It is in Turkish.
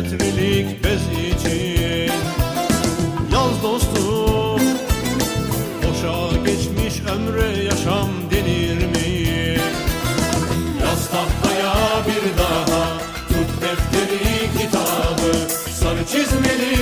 metrelik bez için. Yaz dostum, boşa geçmiş ömre yaşam denir mi? Yaz tahtaya bir daha, tut defteri kitabı, sarı çizmeli